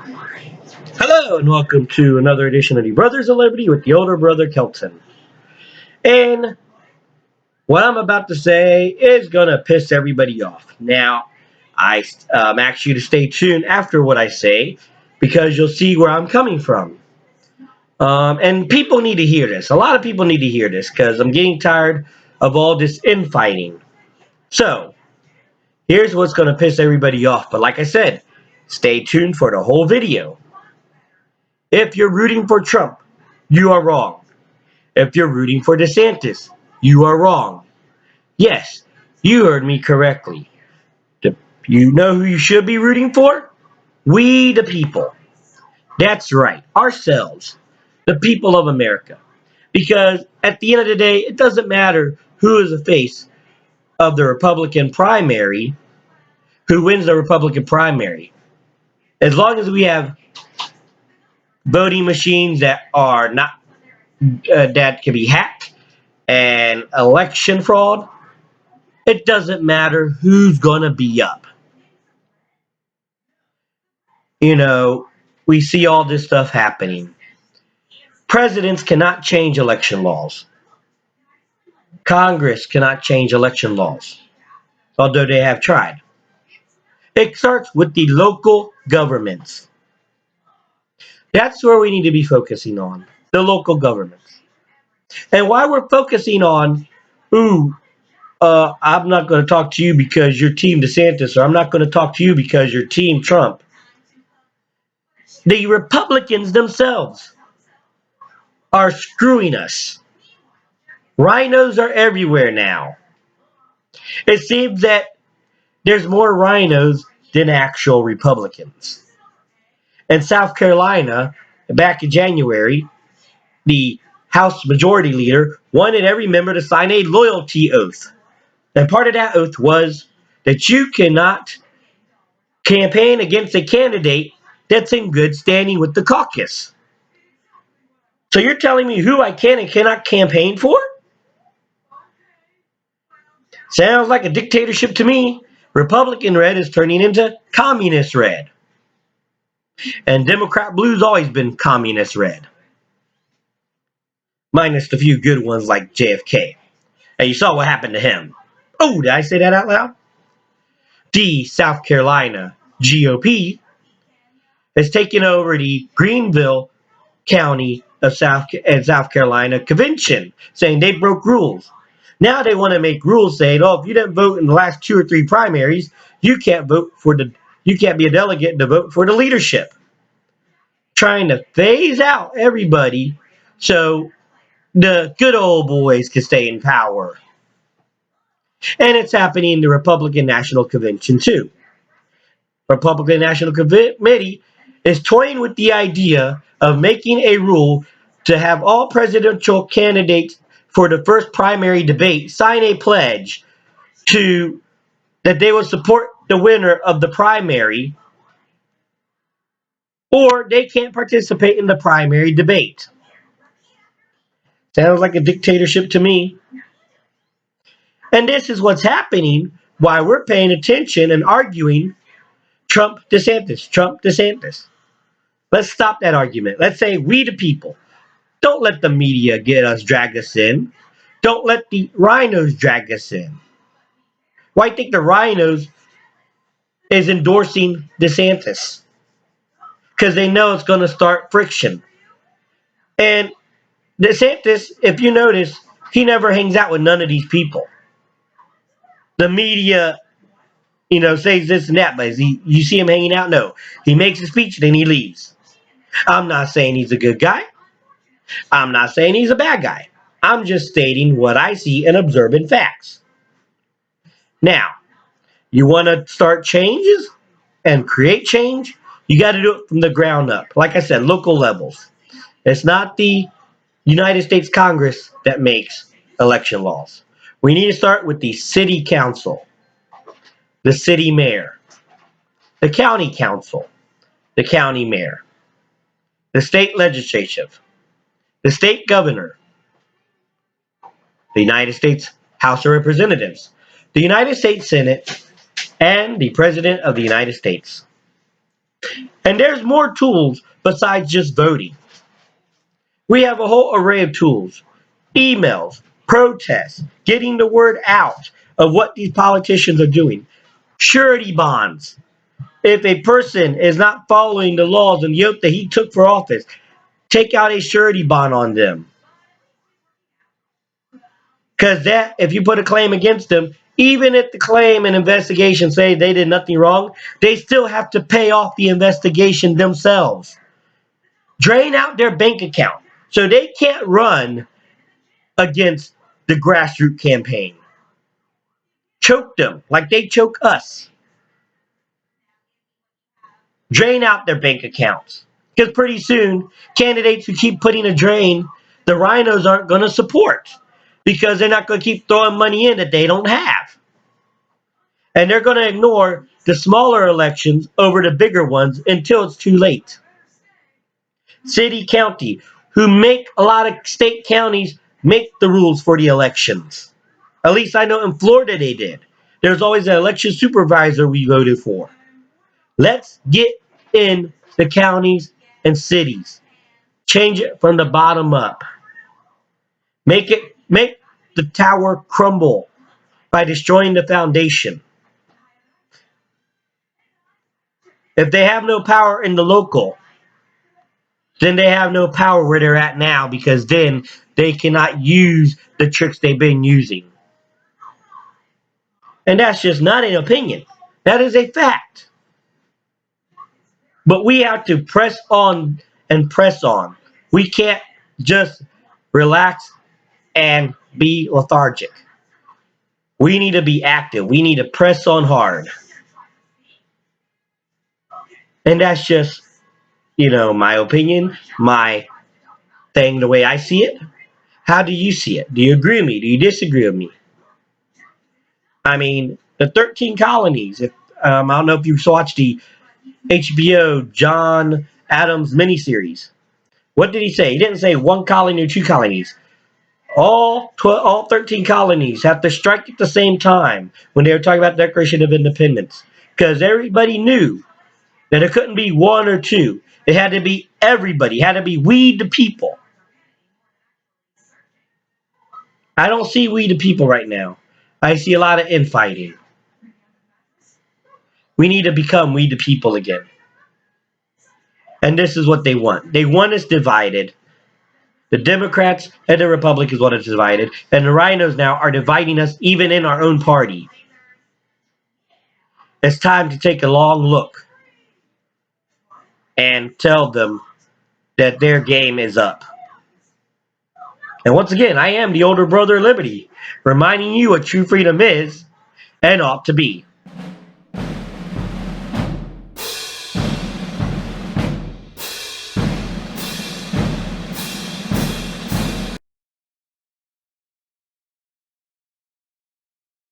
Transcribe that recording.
Hello and welcome to another edition of the Brothers of Liberty with the older brother Kelton. And what I'm about to say is gonna piss everybody off. Now, I ask you to stay tuned after what I say because you'll see where I'm coming from. And people need to hear this. A lot of people need to hear this because I'm getting tired of all this infighting. So, here's what's gonna piss everybody off. But like I said, stay tuned for the whole video. If you're rooting for Trump, you are wrong. If you're rooting for DeSantis, you are wrong. Yes, you heard me correctly. You know who you should be rooting for? We the people. That's right, ourselves, the people of America. Because at the end of the day, it doesn't matter who is the face of the Republican primary, who wins the Republican primary. As long as we have voting machines that are not that can be hacked and election fraud, it doesn't matter who's going to be up. You know, we see all this stuff happening. Presidents cannot change election laws. Congress cannot change election laws, although they have tried. It starts with the local governments. That's where we need to be focusing on, the local governments. And why we're focusing on, ooh, I'm not going to talk to you because you're Team DeSantis, or I'm not going to talk to you because you're Team Trump. The Republicans themselves are screwing us. Rhinos are everywhere now. It seems that there's more rhinos than actual Republicans. In South Carolina, back in January, the House Majority Leader wanted every member to sign a loyalty oath. And part of that oath was that you cannot campaign against a candidate that's in good standing with the caucus. So you're telling me who I can and cannot campaign for? Sounds like a dictatorship to me. Republican red is turning into communist red. And Democrat blue's always been communist red. Minus the few good ones like JFK. And you saw what happened to him. Oh, did I say that out loud? The South Carolina GOP has taken over the Greenville County of South Carolina convention, saying they broke rules. Now they want to make rules saying, oh, if you didn't vote in the last 2 or 3 primaries, you can't be a delegate to vote for the leadership. Trying to phase out everybody so the good old boys can stay in power. And it's happening in the Republican National Convention too. Republican National Committee is toying with the idea of making a rule to have all presidential candidates for the first primary debate sign a pledge to that they will support the winner of the primary, or they can't participate in the primary debate. Sounds like a dictatorship to me. And this is what's happening while we're paying attention and arguing Trump DeSantis, Trump DeSantis. Let's stop that argument. Let's say we the people. Don't let the media drag us in. Don't let the rhinos drag us in. Why well, think the rhinos is endorsing DeSantis? Because they know it's going to start friction. And DeSantis, if you notice, he never hangs out with none of these people. The media, says this and that, but you see him hanging out? No. He makes a speech, then he leaves. I'm not saying he's a good guy. I'm not saying he's a bad guy. I'm just stating what I see and observing facts. Now, you want to start changes and create change? You got to do it from the ground up. Like I said, local levels. It's not the United States Congress that makes election laws. We need to start with the city council, the city mayor, the county council, the county mayor, the state legislative, the state governor, the United States House of Representatives, the United States Senate, and the President of the United States. And there's more tools besides just voting. We have a whole array of tools: emails, protests, getting the word out of what these politicians are doing, surety bonds. If a person is not following the laws and the oath that he took for office, take out a surety bond on them. Because that, if you put a claim against them, even if the claim and investigation say they did nothing wrong, they still have to pay off the investigation themselves. Drain out their bank account so they can't run against the grassroots campaign. Choke them like they choke us. Drain out their bank accounts. Because pretty soon, candidates who keep putting a drain, the rhinos aren't going to support because they're not going to keep throwing money in that they don't have. And they're going to ignore the smaller elections over the bigger ones until it's too late. City, county, who make a lot of state counties make the rules for the elections. At least I know in Florida they did. There's always an election supervisor we voted for. Let's get in the counties and cities. Change it from the bottom up. Make the tower crumble by destroying the foundation. If they have no power in the local, then they have no power where they're at now, because then they cannot use the tricks they've been using. And that's just not an opinion. That is a fact. But we have to press on and press on. We can't just relax and be lethargic. We need to be active. We need to press on hard. And that's just, my opinion, my thing, the way I see it. How do you see it? Do you agree with me? Do you disagree with me? I mean, the 13 colonies. If I don't know if you've watched the HBO John Adams miniseries. What did he say? He didn't say one colony or two colonies. All 13 colonies have to strike at the same time when they were talking about the Declaration of Independence, because everybody knew that it couldn't be one or two. It had to be everybody. It had to be we the people. I don't see we the people right now. I see a lot of infighting. We need to become we the people again. And this is what they want. They want us divided. The Democrats and the Republicans want us divided. And the rhinos now are dividing us even in our own party. It's time to take a long look and tell them that their game is up. And once again, I am the older brother of Liberty, reminding you what true freedom is and ought to be.